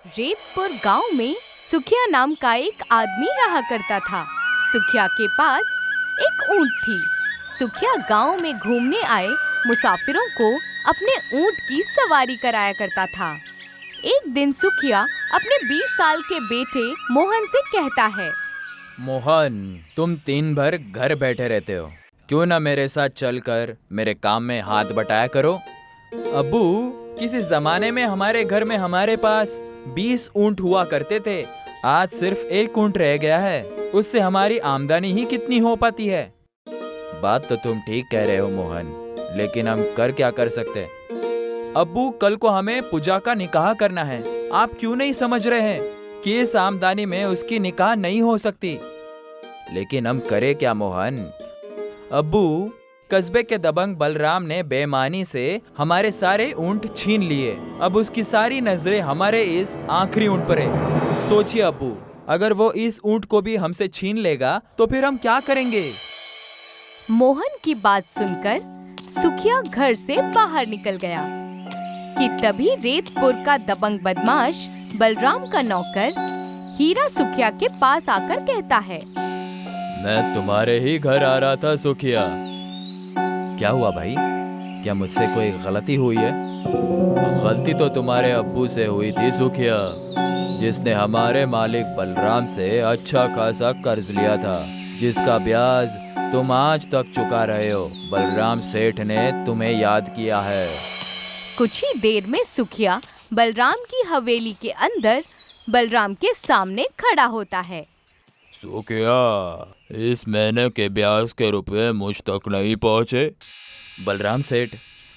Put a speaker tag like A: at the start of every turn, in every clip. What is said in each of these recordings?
A: रेतपुर गांव में सुखिया नाम का एक आदमी रहा करता था। सुखिया के पास एक ऊंट थी। सुखिया गांव में घूमने आए मुसाफिरों को अपने ऊंट की सवारी कराया करता था। एक दिन सुखिया अपने 20 साल के बेटे मोहन से कहता है,
B: मोहन, तुम दिन भर घर बैठे रहते हो, क्यों ना मेरे साथ चलकर मेरे काम में हाथ बटाया करो। अब्बू, किसी जमाने में हमारे घर में हमारे पास 20 ऊंट हुआ करते थे। आज सिर्फ एक ऊंट रह गया है, उससे हमारी आमदनी ही कितनी हो पाती है। बात तो तुम ठीक कह रहे हो मोहन, लेकिन हम कर क्या कर सकते। अब्बू, कल को हमें पूजा का निकाह करना है। आप क्यों नहीं समझ रहे हैं कि इस आमदनी में उसकी निकाह नहीं हो सकती। लेकिन हम करें क्या मोहन। अब्बू, कस्बे के दबंग बलराम ने बेईमानी से हमारे सारे ऊंट छीन लिए। अब उसकी सारी नजरें हमारे इस आखिरी ऊंट पर है। सोचिए अब्बू, अगर वो इस ऊंट को भी हमसे छीन लेगा तो फिर हम क्या करेंगे।
A: मोहन की बात सुनकर सुखिया घर से बाहर निकल गया कि तभी रेतपुर का दबंग बदमाश बलराम का नौकर हीरा सुखिया के पास आकर कहता है,
B: मैं तुम्हारे ही घर आ रहा था सुखिया। क्या हुआ भाई, क्या मुझसे कोई गलती हुई है। गलती तो तुम्हारे अब्बू से हुई थी सुखिया, जिसने हमारे मालिक बलराम से अच्छा खासा कर्ज लिया था, जिसका ब्याज तुम आज तक चुका रहे हो। बलराम सेठ ने तुम्हें याद किया है।
A: कुछ ही देर में सुखिया बलराम की हवेली के अंदर बलराम के सामने खड़ा होता है।
B: सुखिया, इस महीने के ब्याज के रुपए मुझ तक नहीं पहुँचे। बलराम सेठ,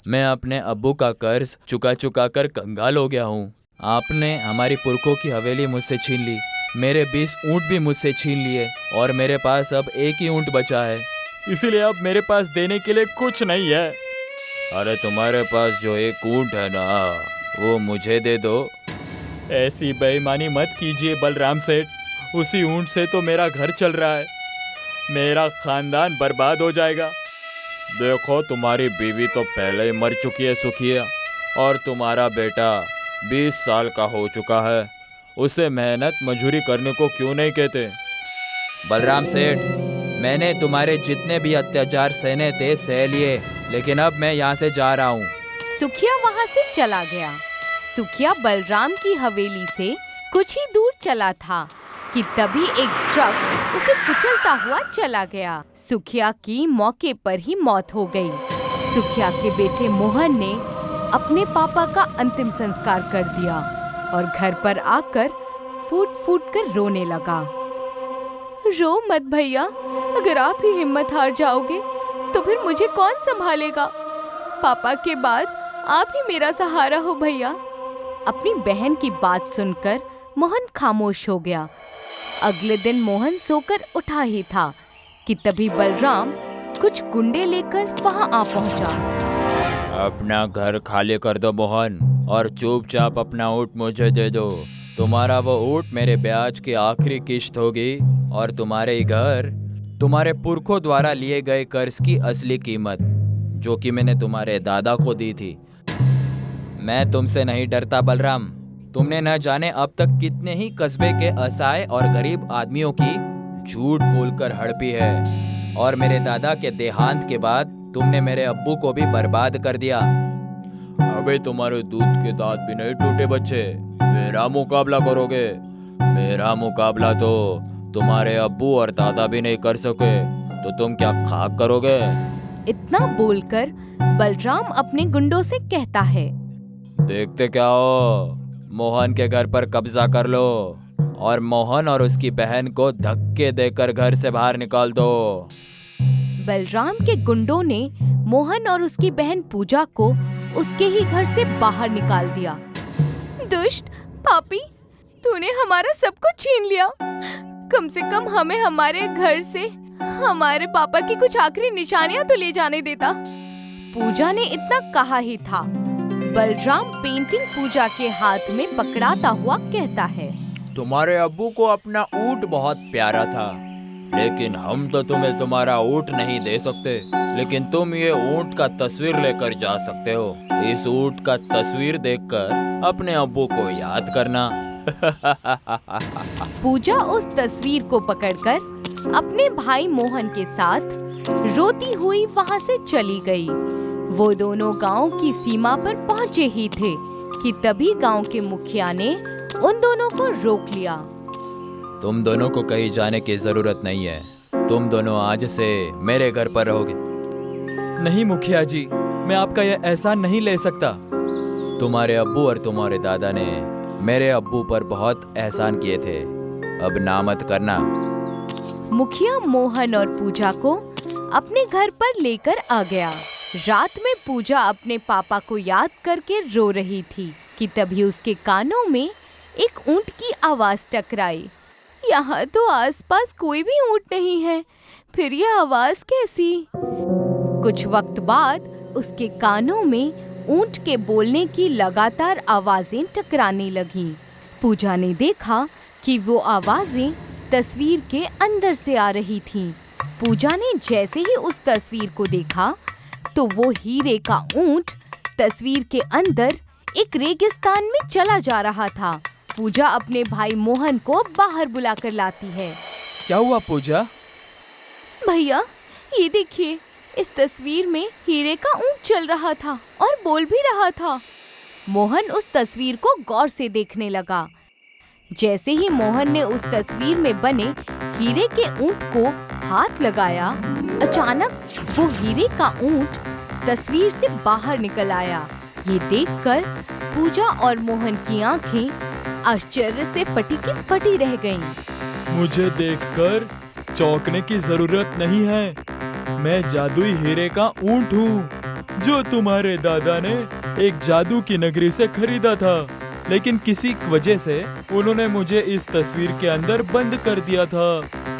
B: मैं अपने अब्बू का कर्ज चुका चुका कर कंगाल हो गया हूँ। आपने हमारी पुरखों की हवेली मुझसे छीन ली, मेरे 20 ऊंट भी मुझसे छीन लिए और मेरे पास अब एक ही ऊंट बचा है, इसीलिए अब मेरे पास देने के लिए कुछ नहीं है। अरे तुम्हारे पास जो एक ऊंट है ना, वो मुझे दे दो। ऐसी बेईमानी मत कीजिए बलराम सेठ, उसी ऊंट से तो मेरा घर चल रहा है, मेरा खानदान बर्बाद हो जाएगा। देखो, तुम्हारी बीवी तो पहले ही मर चुकी है सुखिया, और तुम्हारा बेटा 20 साल का हो चुका है, उसे मेहनत मजूरी करने को क्यों नहीं कहते। बलराम सेठ, मैंने तुम्हारे जितने भी अत्याचार सहने थे सह लिए, लेकिन अब मैं यहाँ से जा रहा हूँ।
A: सुखिया वहाँ से चला गया। सुखिया बलराम की हवेली से कुछ ही दूर चला था कि तभी एक ट्रक उसे कुचलता हुआ चला गया। सुखिया की मौके पर ही मौत हो गई। सुखिया के बेटे मोहन ने अपने पापा का अंतिम संस्कार कर दिया और घर पर आकर फूट फूट कर रोने लगा। रो मत भैया, अगर आप ही हिम्मत हार जाओगे तो फिर मुझे कौन संभालेगा। पापा के बाद आप ही मेरा सहारा हो भैया। अपनी बहन की बात सुनकर मोहन खामोश हो गया। अगले दिन मोहन सोकर उठा ही था कि तभी बलराम कुछ गुंडे लेकर वहां आ पहुंचा।
B: अपना घर खाली कर दो मोहन, और चुपचाप अपना ऊँट मुझे दे दो। तुम्हारा वो ऊँट मेरे ब्याज की आखिरी किश्त होगी, और तुम्हारे घर तुम्हारे पुरखों द्वारा लिए गए कर्ज की असली कीमत, जो कि मैंने तुम्हारे दादा को दी थी। मैं तुमसे नहीं डरता बलराम। तुमने न जाने अब तक कितने ही कस्बे के असहाय और गरीब आदमियों की झूठ बोलकर हड़पी है, और मेरे दादा के देहांत के बाद तुमने मेरे अब्बू को भी बर्बाद कर दिया। अबे तुम्हारे दूध के दांत भी नहीं टूटे बच्चे, मेरा मुकाबला करोगे। मेरा मुकाबला तो तुम्हारे अब्बू और दादा भी नहीं कर सके, तो तुम क्या खाक करोगे।
A: इतना बोलकर बलराम अपने गुंडों से कहता है,
B: देखते क्या हो, मोहन के घर पर कब्जा कर लो और मोहन और उसकी बहन को धक्के देकर घर से बाहर निकाल दो।
A: बलराम के गुंडों ने मोहन और उसकी बहन पूजा को उसके ही घर से बाहर निकाल दिया। दुष्ट पापी, तूने हमारा सब कुछ छीन लिया। कम से कम हमें हमारे घर से हमारे पापा की कुछ आखिरी निशानियां तो ले जाने देता। पूजा ने इतना कहा ही था, बलराम पेंटिंग पूजा के हाथ में पकड़ाता हुआ कहता है,
B: तुम्हारे अब्बू को अपना ऊँट बहुत प्यारा था, लेकिन हम तो तुम्हें तुम्हारा ऊँट नहीं दे सकते, लेकिन तुम ये ऊँट का तस्वीर लेकर जा सकते हो। इस ऊँट का तस्वीर देखकर अपने अब्बू को याद करना,
A: पूजा उस तस्वीर को पकड़कर अपने भाई मोहन के साथ रोती हुई वहाँ से चली गई। वो दोनों गांव की सीमा पर पहुँचे ही थे कि तभी गांव के मुखिया ने उन दोनों को रोक लिया।
B: तुम दोनों को कहीं जाने की जरूरत नहीं है। तुम दोनों आज से मेरे घर पर रहोगे। नहीं मुखिया जी, मैं आपका यह एहसान नहीं ले सकता। तुम्हारे अब्बू और तुम्हारे दादा ने मेरे अब्बू पर बहुत एहसान किए थे, अब ना मत करना।
A: मुखिया मोहन और पूजा को अपने घर पर लेकर आ गया। रात में पूजा अपने पापा को याद करके रो रही थी कि तभी उसके कानों में एक ऊंट की आवाज टकराई। यहाँ तो आसपास कोई भी ऊंट नहीं है, फिर यह आवाज कैसी? कुछ वक्त बाद उसके कानों में ऊंट के बोलने की लगातार आवाजें टकराने लगीं। पूजा ने देखा कि वो आवाजें तस्वीर के अंदर से आ रही थीं। पूजा ने जैसे ही उस तस्वीर को देखा तो वो हीरे का ऊंट तस्वीर के अंदर एक रेगिस्तान में चला जा रहा था। पूजा अपने भाई मोहन को बाहर बुलाकर लाती है।
B: क्या हुआ पूजा?
A: भैया, ये देखिए, इस तस्वीर में हीरे का ऊंट चल रहा था और बोल भी रहा था। मोहन उस तस्वीर को गौर से देखने लगा। जैसे ही मोहन ने उस तस्वीर में बने हीरे के ऊंट को हाथ लगाया, अचानक वो हीरे का ऊंट तस्वीर से बाहर निकल आया। ये देखकर पूजा और मोहन की आंखें आश्चर्य से फटी की फटी रह गईं।
C: मुझे देखकर चौंकने की जरूरत नहीं है। मैं जादुई हीरे का ऊंट हूँ जो तुम्हारे दादा ने एक जादू की नगरी से खरीदा था, लेकिन किसी वजह से उन्होंने मुझे इस तस्वीर के अंदर बंद कर दिया था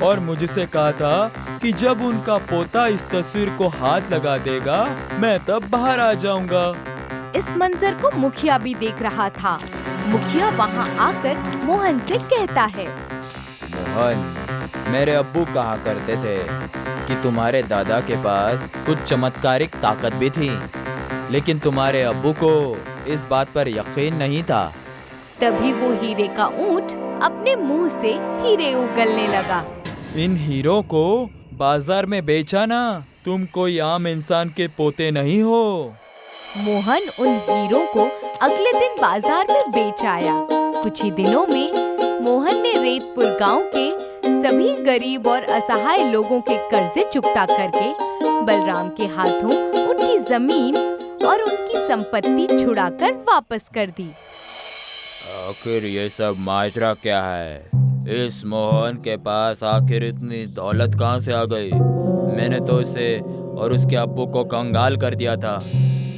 C: और मुझसे कहा था कि जब उनका पोता इस तस्वीर को हाथ लगा देगा मैं तब बाहर आ जाऊंगा।
A: इस मंजर को मुखिया भी देख रहा था। मुखिया वहाँ आकर मोहन से कहता है,
B: मोहन, मेरे अब्बू कहा करते थे कि तुम्हारे दादा के पास कुछ चमत्कारिक ताकत भी थी, लेकिन तुम्हारे अब्बू को इस बात पर यकीन नहीं था।
A: तभी वो हीरे का ऊंट अपने मुंह से हीरे उगलने लगा।
C: इन हीरों को बाजार में बेचा ना, तुम कोई आम इंसान के पोते नहीं हो।
A: मोहन उन हीरों को अगले दिन बाजार में बेच आया। कुछ ही दिनों में मोहन ने रेतपुर गांव के सभी गरीब और असहाय लोगों के कर्जे चुकता करके बलराम के हाथों उनकी जमीन और उनकी संपत्ति छुड़ाकर वापस कर दी।
B: आखिर ये सब माजरा क्या है? इस मोहन के पास आखिर इतनी दौलत कहाँ से आ गई? मैंने तो उसे और उसके अब्बू को कंगाल कर दिया था।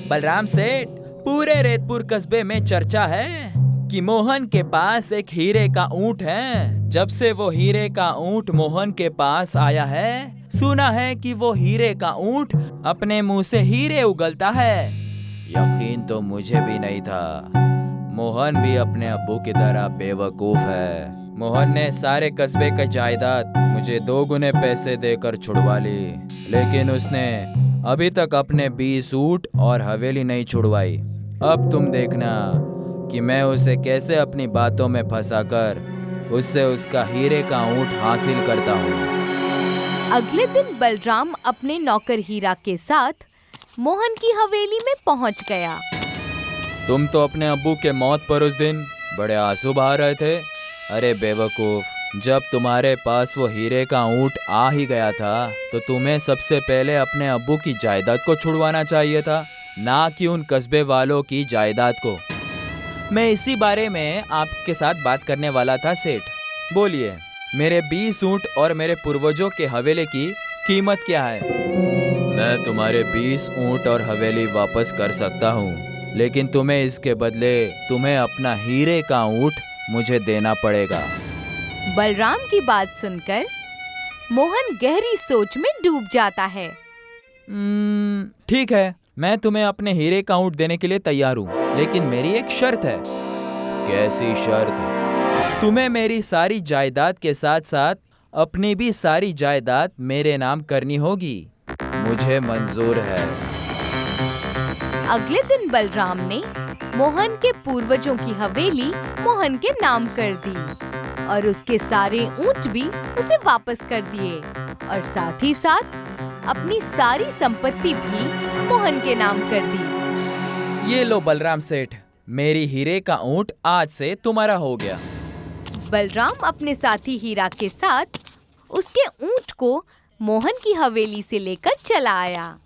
C: बलराम सेठ, पूरे रेतपुर कस्बे में चर्चा है कि मोहन के पास एक हीरे का ऊंट है। जब से वो हीरे का ऊंट मोहन के पास आया है, सुना है कि वो हीरे का ऊंट अपने मुंह से हीरे उगलता है।
B: यकीन तो मुझे भी नहीं था। मोहन भी अपने अब्बू की तरह बेवकूफ है। मोहन ने सारे कस्बे का जायदाद मुझे 2 गुने पैसे देकर छुड़वा ली, लेकिन उसने अभी तक अपने 20 ऊंट और हवेली नहीं छुड़वाई। अब तुम देखना कि मैं उसे कैसे अपनी बातों में फंसाकर उससे उसका हीरे का ऊंट हासिल करता हूँ।
A: अगले दिन बलराम अपने नौकर हीरा के साथ मोहन की हवेली में पहुंच गया।
B: तुम तो अपने अब्बू के मौत पर उस दिन बड़े आंसू बहा रहे थे। अरे बेवकूफ, जब तुम्हारे पास वो हीरे का ऊंट आ ही गया था तो तुम्हें सबसे पहले अपने अब्बू की जायदाद को छुड़वाना चाहिए था, ना कि उन कस्बे वालों की जायदाद को।
C: मैं इसी बारे में आपके साथ बात करने वाला था सेठ। बोलिए, मेरे 20 ऊंट और मेरे पूर्वजों के हवेली की कीमत क्या है?
B: मैं तुम्हारे 20 ऊंट और हवेली वापस कर सकता हूँ, लेकिन तुम्हें इसके बदले तुम्हें अपना हीरे का ऊंट मुझे देना पड़ेगा।
A: बलराम की बात सुनकर मोहन गहरी सोच में डूब जाता है।
C: ठीक है, मैं तुम्हें अपने हीरे का ऊंट देने के लिए तैयार हूँ, लेकिन मेरी एक शर्त है।
B: कैसी शर्त?
C: तुम्हें मेरी सारी जायदाद के साथ साथ अपनी भी सारी जायदाद मेरे नाम करनी होगी।
B: मुझे मंजूर है।
A: अगले दिन बलराम ने मोहन के पूर्वजों की हवेली मोहन के नाम कर दी और उसके सारे ऊंट भी उसे वापस कर दिए और साथ ही साथ अपनी सारी संपत्ति भी मोहन के नाम कर दी।
B: ये लो बलराम सेठ, मेरी हीरे का ऊंट आज से तुम्हारा हो गया।
A: बलराम अपने साथी हीरा के साथ उसके ऊंट को मोहन की हवेली से लेकर चला आया।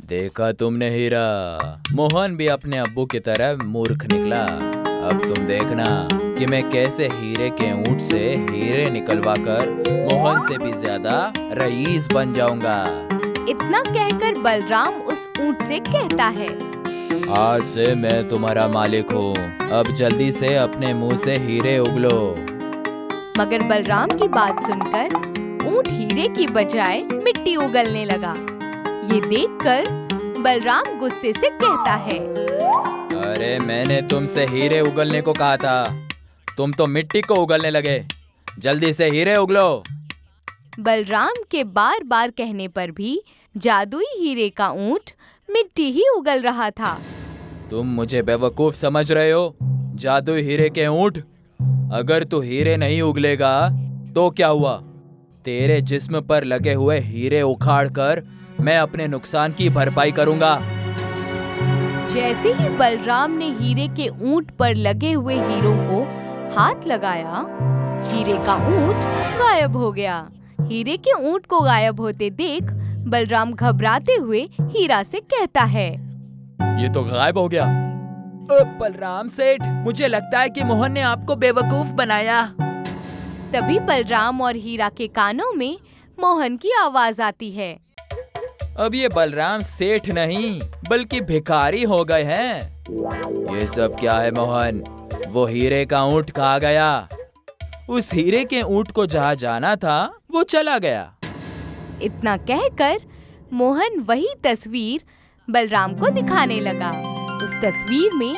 B: देखा तुमने हीरा, मोहन भी अपने अब्बू की तरह मूर्ख निकला। अब तुम देखना कि मैं कैसे हीरे के ऊंट से हीरे निकलवा कर मोहन से भी ज्यादा रईस बन जाऊंगा।
A: इतना कहकर बलराम उस ऊंट से कहता है,
B: आज से मैं तुम्हारा मालिक हूँ, अब जल्दी से अपने मुंह से हीरे उगलो।
A: मगर बलराम की बात सुनकर ऊंट हीरे की बजाय मिट्टी उगलने लगा। ये देखकर बलराम गुस्से से कहता है,
B: अरे मैंने तुमसे हीरे उगलने को कहा था, तुम तो मिट्टी को उगलने लगे। जल्दी से हीरे उगलो।
A: बलराम के बार बार कहने पर भी जादुई हीरे का ऊंट मिट्टी ही उगल रहा था।
B: तुम मुझे बेवकूफ समझ रहे हो, जादुई हीरे के ऊंट? अगर तू हीरे नहीं उगलेगा तो क्या हुआ? तेरे जिस्म पर लगे हुए हीरे उखाड़ कर मैं अपने नुकसान की भरपाई करूंगा।
A: जैसे ही बलराम ने हीरे के ऊंट पर लगे हुए हीरों को हाथ लगाया, हीरे का ऊंट गायब हो गया। हीरे के ऊंट को गायब होते देख बलराम घबराते हुए हीरा से कहता है,
C: ये तो गायब हो गया।
B: बलराम सेठ, मुझे लगता है कि मोहन ने आपको बेवकूफ बनाया।
A: तभी बलराम और हीरा के कानों में मोहन की आवाज आती है,
B: अब ये बलराम सेठ नहीं बल्कि भिखारी हो गए हैं। ये सब क्या है मोहन? वो हीरे का ऊंट कहाँ गया? उस हीरे के ऊंट को जहाँ जाना था वो चला गया।
A: इतना कहकर मोहन वही तस्वीर बलराम को दिखाने लगा। उस तस्वीर में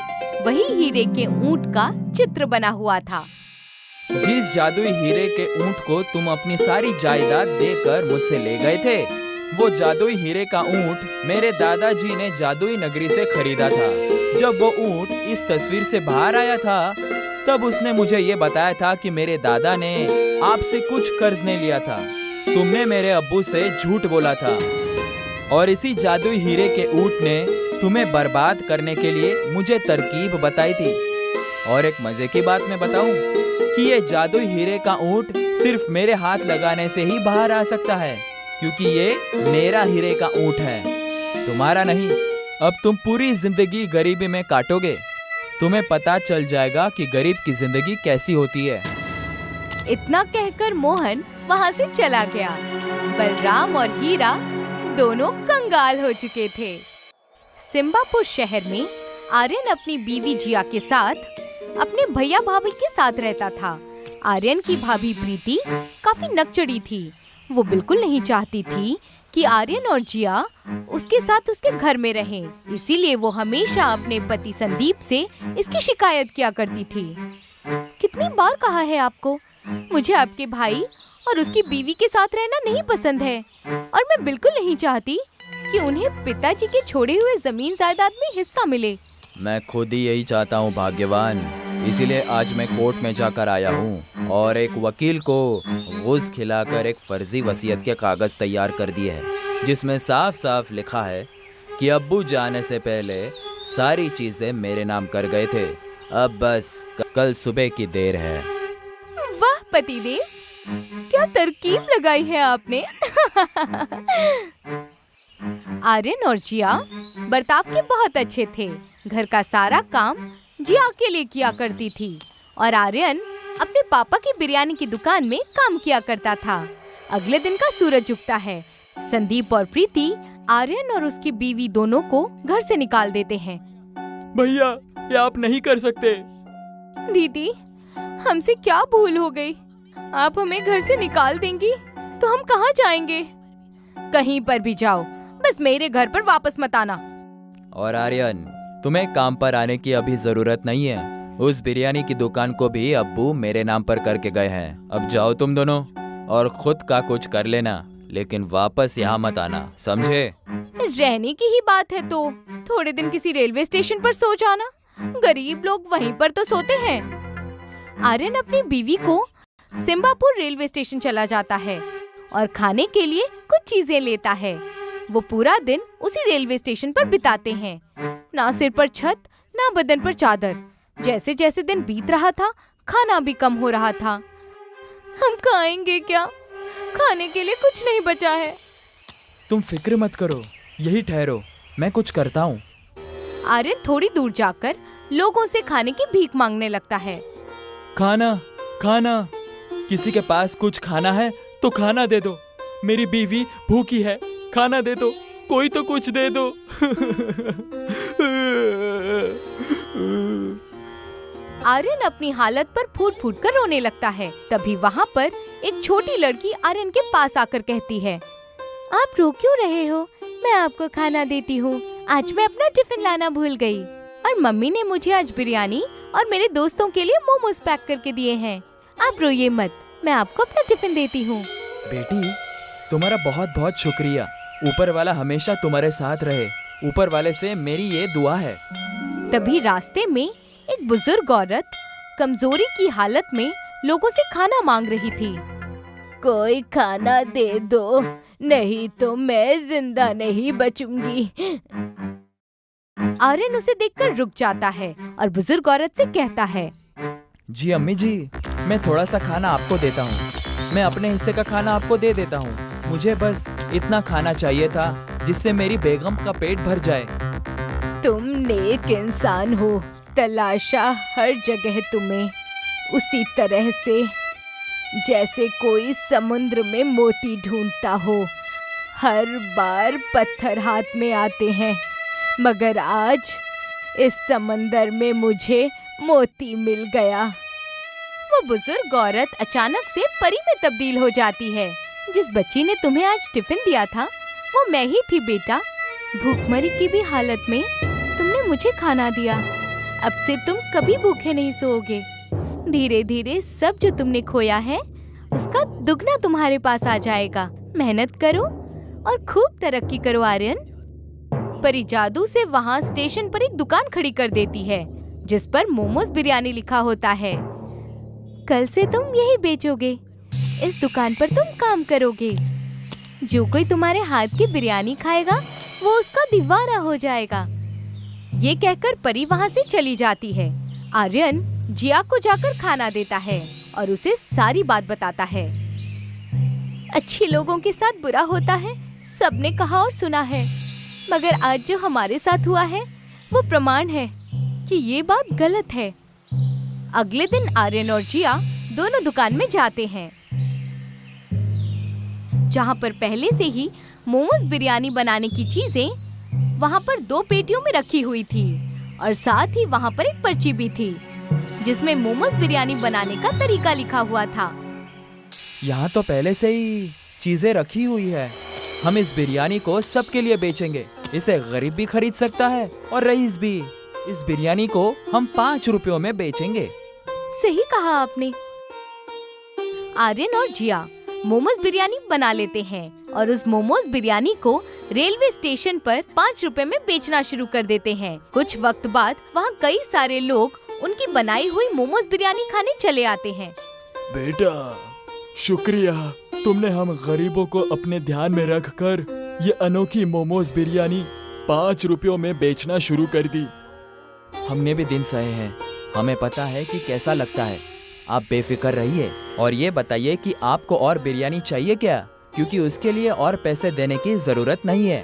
A: वही हीरे के ऊंट का चित्र बना हुआ था।
B: जिस जादुई हीरे के ऊंट को तुम अपनी सारी जायदाद देकर मुझसे ले गए थे, वो जादुई हीरे का ऊंट मेरे दादाजी ने जादुई नगरी से खरीदा था। जब वो ऊंट इस तस्वीर से बाहर आया था, तब उसने मुझे ये बताया था कि मेरे दादा ने आपसे कुछ कर्ज नहीं लिया था। तुमने मेरे अब्बू से झूठ बोला था और इसी जादुई हीरे के ऊंट ने तुम्हें बर्बाद करने के लिए मुझे तरकीब बताई थी। और एक मजे की बात मैं बताऊं कि ये जादुई हीरे का ऊंट सिर्फ मेरे हाथ लगाने से ही बाहर आ सकता है, क्योंकि ये मेरा हीरे का ऊंट है, तुम्हारा नहीं। अब तुम पूरी जिंदगी गरीबी में काटोगे, तुम्हें पता चल जाएगा कि गरीब की जिंदगी कैसी होती है।
A: इतना कहकर मोहन वहाँ से चला गया। बलराम और हीरा दोनों कंगाल हो चुके थे। सिम्बापुर शहर में आर्यन अपनी बीवी जिया के साथ अपने भैया भाभी के साथ रहता था। आर्यन की भाभी प्रीति काफी नकचड़ी थी। वो बिल्कुल नहीं चाहती थी कि आर्यन और जिया उसके साथ उसके घर में रहें। इसीलिए वो हमेशा अपने पति संदीप से इसकी शिकायत किया करती थी। कितनी बार कहा है आपको, मुझे आपके भाई और उसकी बीवी के साथ रहना नहीं पसंद है और मैं बिल्कुल नहीं चाहती कि उन्हें पिताजी के छोड़े हुए जमीन जायदाद में हिस्सा मिले।
B: मैं खुद ही यही चाहता हूँ भाग्यवान, इसीलिए आज मैं कोर्ट में जाकर आया हूँ और एक वकील को घूस खिलाकर एक फर्जी वसीयत के कागज तैयार कर दिए हैं, जिसमें साफ साफ लिखा है कि अब्बू जाने से पहले सारी चीजें मेरे नाम कर गए थे। अब बस कल सुबह की देर है।
A: वाह पतिदेव, क्या तरकीब लगाई है आपने। आर्यन और जिया बर्ताव के बहुत अच्छे थे। घर का सारा काम जिया अकेले किया करती थी और आर्यन अपने पापा की बिरयानी की दुकान में काम किया करता था। अगले दिन का सूरज उगता है। संदीप और प्रीति आर्यन और उसकी बीवी दोनों को घर से निकाल देते हैं।
C: भैया, ये आप नहीं कर सकते।
A: दीदी, हमसे क्या भूल हो गई? आप हमें घर से निकाल देंगी तो हम कहाँ जाएंगे? कहीं पर भी जाओ, बस मेरे घर पर वापस मत आना।
B: और आर्यन, तुम्हें काम पर आने की अभी जरूरत नहीं है। उस बिरयानी की दुकान को भी अब्बू मेरे नाम पर करके गए हैं। अब जाओ तुम दोनों और खुद का कुछ कर लेना, लेकिन वापस यहाँ मत आना, समझे?
A: रहने की ही बात है तो थोड़े दिन किसी रेलवे स्टेशन पर सो जाना। गरीब लोग वहीं पर तो सोते हैं। आर्यन अपनी बीवी को सिम्बापुर रेलवे स्टेशन चला जाता है और खाने के लिए कुछ चीजें लेता है। वो पूरा दिन उसी रेलवे स्टेशन पर बिताते हैं। ना सिर पर छत, ना बदन पर चादर। जैसे जैसे दिन बीत रहा था, खाना भी कम हो रहा था। हम खाएंगे क्या? खाने के लिए कुछ नहीं बचा है।
C: तुम फिक्र मत करो, यही ठहरो, मैं कुछ करता हूँ।
A: आर्यन थोड़ी दूर जाकर लोगों से खाने की भीख मांगने लगता है।
C: खाना, खाना, किसी के पास कुछ खाना है तो खाना दे दो। मेरी बीवी भूखी है, खाना दे दो, कोई तो कुछ दे दो।
A: आर्यन अपनी हालत पर फूट फूट कर रोने लगता है। तभी वहाँ पर एक छोटी लड़की आर्यन के पास आकर कहती है, आप रो क्यों रहे हो? मैं आपको खाना देती हूँ। आज मैं अपना टिफिन लाना भूल गई और मम्मी ने मुझे आज बिरयानी और मेरे दोस्तों के लिए मोमोज पैक करके दिए हैं। आप रोइए मत, मैं आपको अपना टिफिन देती हूँ।
C: बेटी, तुम्हारा बहुत बहुत शुक्रिया। ऊपर वाला हमेशा तुम्हारे साथ रहे। ऊपर वाले से मेरी ये दुआ है।
A: तभी रास्ते में एक बुजुर्ग औरत कमजोरी की हालत में लोगों से खाना मांग रही थी। कोई खाना दे दो, नहीं तो मैं जिंदा नहीं बचूंगी। आर्यन उसे देखकर रुक जाता है और बुजुर्ग औरत से कहता है,
C: जी अम्मी जी, मैं थोड़ा सा खाना आपको देता हूँ। मैं अपने हिस्से का खाना आपको दे देता हूँ। मुझे बस इतना खाना चाहिए था जिससे मेरी बेगम का पेट भर जाए।
A: तुम नेक इंसान हो, तलाशा हर जगह तुम्हें उसी तरह से जैसे कोई समुद्र में मोती ढूंढता हो। हर बार पत्थर हाथ में आते हैं, मगर आज इस समंदर में मुझे मोती मिल गया। वो बुजुर्ग औरत अचानक से परी में तब्दील हो जाती है। जिस बच्ची ने तुम्हें आज टिफिन दिया था वो मैं ही थी बेटा। भूखमरी की भी हालत में तुमने मुझे खाना दिया। अब से तुम कभी भूखे नहीं सोओगे। धीरे धीरे सब जो तुमने खोया है उसका दुगना तुम्हारे पास आ जाएगा। मेहनत करो और खूब तरक्की करो आर्यन। परी जादू से वहाँ स्टेशन पर एक दुकान खड़ी कर देती है जिस पर मोमोज बिरयानी लिखा होता है। कल से तुम यही बेचोगे। इस दुकान पर तुम काम करोगे। जो कोई तुम्हारे हाथ की बिरयानी खाएगा वो उसका दीवाना हो जाएगा। ये कहकर परी वहाँ से चली जाती है। आर्यन जिया को जाकर खाना देता है और उसे सारी बात बताता है। अच्छे लोगों के साथ बुरा होता है, सबने कहा और सुना है, मगर आज जो हमारे साथ हुआ है वो प्रमाण है कि ये बात गलत है। अगले दिन आर्यन और जिया दोनों दुकान में जाते हैं जहाँ पर पहले से ही मोमोज बिरयानी बनाने की चीजें वहाँ पर 2 पेटियों में रखी हुई थी और साथ ही वहाँ पर एक पर्ची भी थी जिसमें मोमोज बिरयानी बनाने का तरीका लिखा हुआ था।
C: यहाँ तो पहले से ही चीजें रखी हुई है। हम इस बिरयानी को सबके लिए बेचेंगे। इसे गरीब भी खरीद सकता है और रईस भी। इस बिरयानी को हम 5 रुपयों में बेचेंगे।
A: सही कहा आपने। आर्यन और जिया मोमोज बिरयानी बना लेते हैं और उस मोमोज बिरयानी को रेलवे स्टेशन पर 5 रुपए में बेचना शुरू कर देते हैं। कुछ वक्त बाद वहाँ कई सारे लोग उनकी बनाई हुई मोमोज बिरयानी खाने चले आते हैं।
C: बेटा, शुक्रिया, तुमने हम गरीबों को अपने ध्यान में रखकर ये अनोखी मोमोज बिरयानी 5 रुपयों में बेचना शुरू कर दी। हमने भी दिन सहे हैं, हमें पता है कि कैसा लगता है। आप बेफिक्र रहिए और ये बताइए कि आपको और बिरयानी चाहिए क्या, क्योंकि उसके लिए और पैसे देने की जरूरत नहीं है।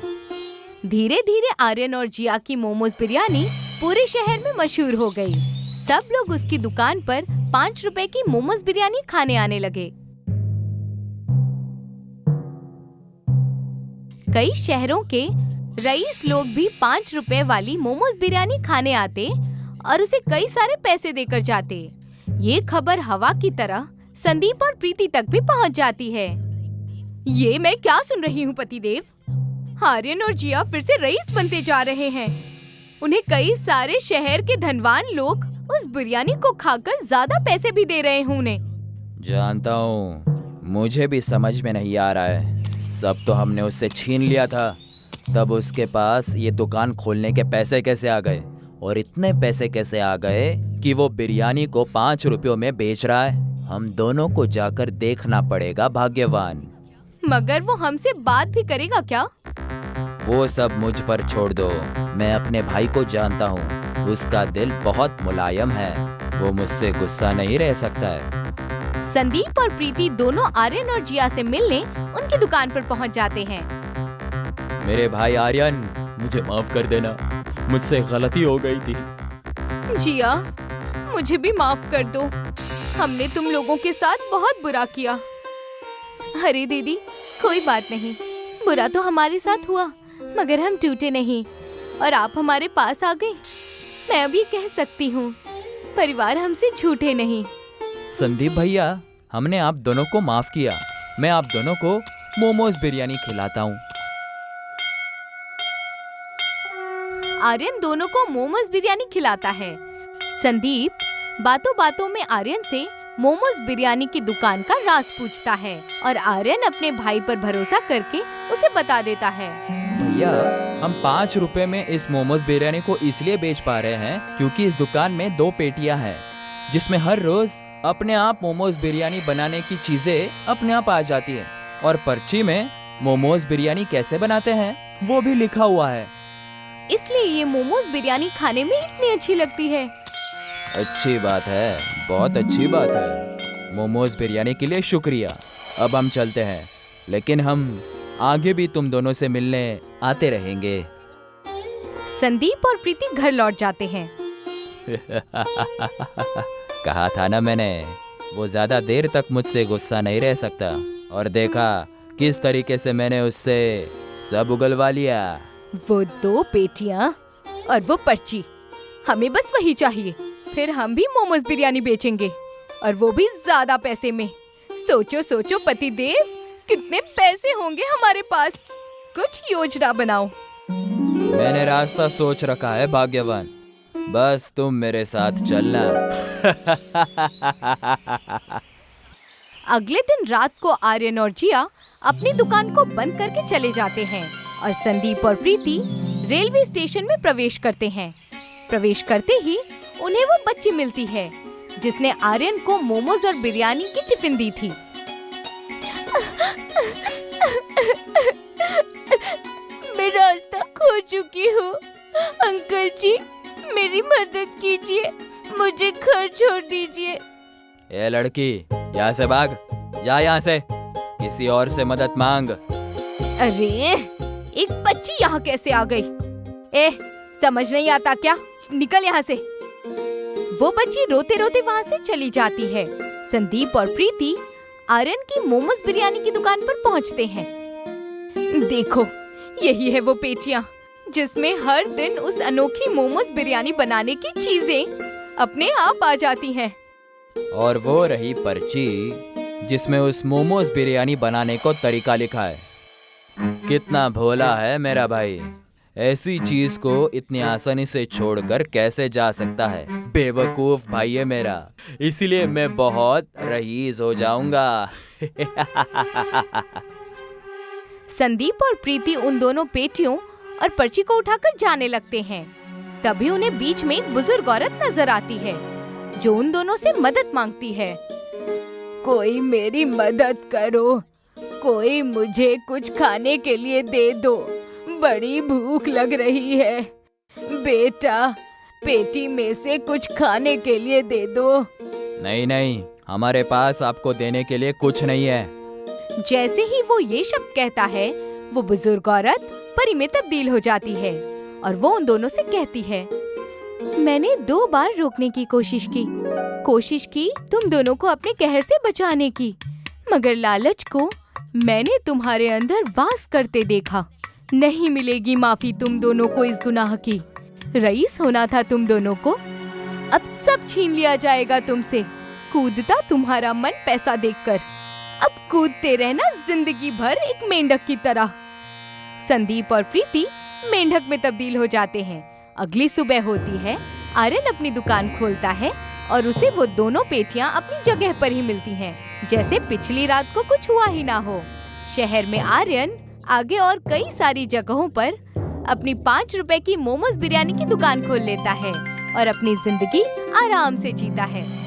A: धीरे धीरे आर्यन और जिया की मोमोज बिरयानी पूरे शहर में मशहूर हो गई। सब लोग उसकी दुकान पर 5 रुपए की मोमोज बिरयानी खाने आने लगे। कई शहरों के रईस लोग भी 5 रुपए वाली मोमोज बिरयानी खाने आते और उसे कई सारे पैसे देकर जाते। ये खबर हवा की तरह संदीप और प्रीति तक भी पहुंच जाती है। ये मैं क्या सुन रही हूँ पतिदेव? आर्यन और जिया फिर से रईस बनते जा रहे हैं। उन्हें कई सारे शहर के धनवान लोग उस बिरयानी को खाकर ज्यादा पैसे भी दे रहे हैं उन्हें।
B: जानता हूँ, मुझे भी समझ में नहीं आ रहा है। सब तो हमने उससे छीन लिया था, तब उसके पास ये दुकान खोलने के पैसे कैसे आ गए? और इतने पैसे कैसे आ गए कि वो बिरयानी को 5 रुपयों में बेच रहा है? हम दोनों को जाकर देखना पड़ेगा भाग्यवान।
A: मगर वो हमसे बात भी करेगा क्या?
B: वो सब मुझ पर छोड़ दो। मैं अपने भाई को जानता हूँ, उसका दिल बहुत मुलायम है, वो मुझसे गुस्सा नहीं रह सकता है।
A: संदीप और प्रीति दोनों आर्यन और जिया से मिलने उनकी दुकान पर पहुंच जाते हैं।
B: मेरे भाई आर्यन, मुझे माफ कर देना, मुझसे गलती हो गई थी।
A: जिया, मुझे भी माफ कर दो, हमने तुम लोगों के साथ बहुत बुरा किया। अरे दीदी, कोई बात नहीं, बुरा तो हमारे साथ हुआ मगर हम टूटे नहीं और आप हमारे पास आ गए। मैं अभी कह सकती हूँ, परिवार हमसे झूठे नहीं।
B: संदीप भैया, हमने आप दोनों को माफ किया। मैं आप दोनों को मोमोज बिरयानी खिलाता हूँ।
A: आर्यन दोनों को मोमोज बिरयानी खिलाता है। संदीप बातों बातों में आर्यन से मोमोज बिरयानी की दुकान का राज पूछता है और आर्यन अपने भाई पर भरोसा करके उसे बता देता है।
B: भैया, हम 5 रुपए में इस मोमोज बिरयानी को इसलिए बेच पा रहे हैं क्योंकि इस दुकान में 2 पेटियां हैं जिसमें हर रोज अपने आप मोमोज बिरयानी बनाने की चीजें अपने आप आ जाती है और पर्ची में मोमोज बिरयानी कैसे बनाते हैं वो भी लिखा हुआ है।
A: इसलिए ये मोमोज बिरयानी खाने में इतनी अच्छी लगती है।
B: अच्छी बात है, बहुत अच्छी बात है। मोमोज बिरयानी के लिए शुक्रिया। अब हम चलते हैं, लेकिन हम आगे भी तुम दोनों से मिलने आते रहेंगे।
A: संदीप और प्रीति घर लौट जाते हैं।
B: कहा था ना मैंने, वो ज्यादा देर तक मुझसे गुस्सा नहीं रह सकता। और देखा किस तरीके से मैंने उससे सब उगलवा लिया।
A: वो 2 पेटियां और वो पर्ची, हमें बस वही चाहिए, फिर हम भी मोमोज बिरयानी बेचेंगे और वो भी ज्यादा पैसे में। सोचो सोचो पतिदेव, कितने पैसे होंगे हमारे पास। कुछ योजना बनाओ।
B: मैंने रास्ता सोच रखा है भाग्यवान, बस तुम मेरे साथ चलना।
A: अगले दिन रात को आर्यन और जिया अपनी दुकान को बंद करके चले जाते हैं और संदीप और प्रीति रेलवे स्टेशन में प्रवेश करते हैं। प्रवेश करते ही उन्हें वो बच्ची मिलती है जिसने आर्यन को मोमोज और बिरयानी की टिफिन दी थी। मैं रास्ता खो चुकी हूँ, अंकल जी मेरी मदद कीजिए, मुझे घर छोड़ दीजिए।
B: ए लड़की, यहाँ से भाग, जा यहाँ से, किसी और से मदद मांग।
A: अरे, एक बच्ची यहाँ कैसे आ गई? समझ नहीं आता क्या? निकल यहाँ से। वो बच्ची रोते रोते वहाँ से चली जाती है। संदीप और प्रीति आर्यन की मोमोज बिरयानी की दुकान पर पहुँचते हैं। देखो, यही है वो पेटियां जिसमें हर दिन उस अनोखी मोमोज बिरयानी बनाने की चीजें अपने आप आ जाती हैं।
B: और वो रही पर्ची जिसमें उस मोमोज बिरयानी बनाने को तरीका लिखा है। कितना भोला है मेरा भाई, ऐसी चीज को इतनी आसानी से छोड़कर कैसे जा सकता है? बेवकूफ भाई है मेरा, इसीलिए मैं बहुत रईस हो जाऊंगा।
A: संदीप और प्रीति उन दोनों पेटियों और पर्ची को उठाकर जाने लगते हैं। तभी उन्हें बीच में एक बुजुर्ग औरत नजर आती है जो उन दोनों से मदद मांगती है। कोई मेरी मदद करो, कोई मुझे कुछ खाने के लिए दे दो, बड़ी भूख लग रही है। बेटा, पेटी में से कुछ खाने के लिए दे दो।
B: नहीं नहीं, हमारे पास आपको देने के लिए कुछ नहीं है।
A: जैसे ही वो ये शब्द कहता है, वो बुजुर्ग औरत परी में तब्दील हो जाती है और वो उन दोनों से कहती है, मैंने 2 बार रोकने की कोशिश की तुम दोनों को अपने कहर से बचाने की, मगर लालच को मैंने तुम्हारे अंदर वास करते देखा। नहीं मिलेगी माफी तुम दोनों को इस गुनाह की। रईस होना था तुम दोनों को, अब सब छीन लिया जाएगा तुमसे। कूदता तुम्हारा मन पैसा देखकर, अब कूदते रहना जिंदगी भर एक मेंढक की तरह। संदीप और प्रीति मेंढक में तब्दील हो जाते हैं। अगली सुबह होती है, आर्यन अपनी दुकान खोलता है और उसे वो दोनों पेटियां अपनी जगह पर ही मिलती हैं, जैसे पिछली रात को कुछ हुआ ही ना हो। शहर में आर्यन आगे और कई सारी जगहों पर अपनी 5 रुपए की मोमोज बिरयानी की दुकान खोल लेता है और अपनी जिंदगी आराम से जीता है।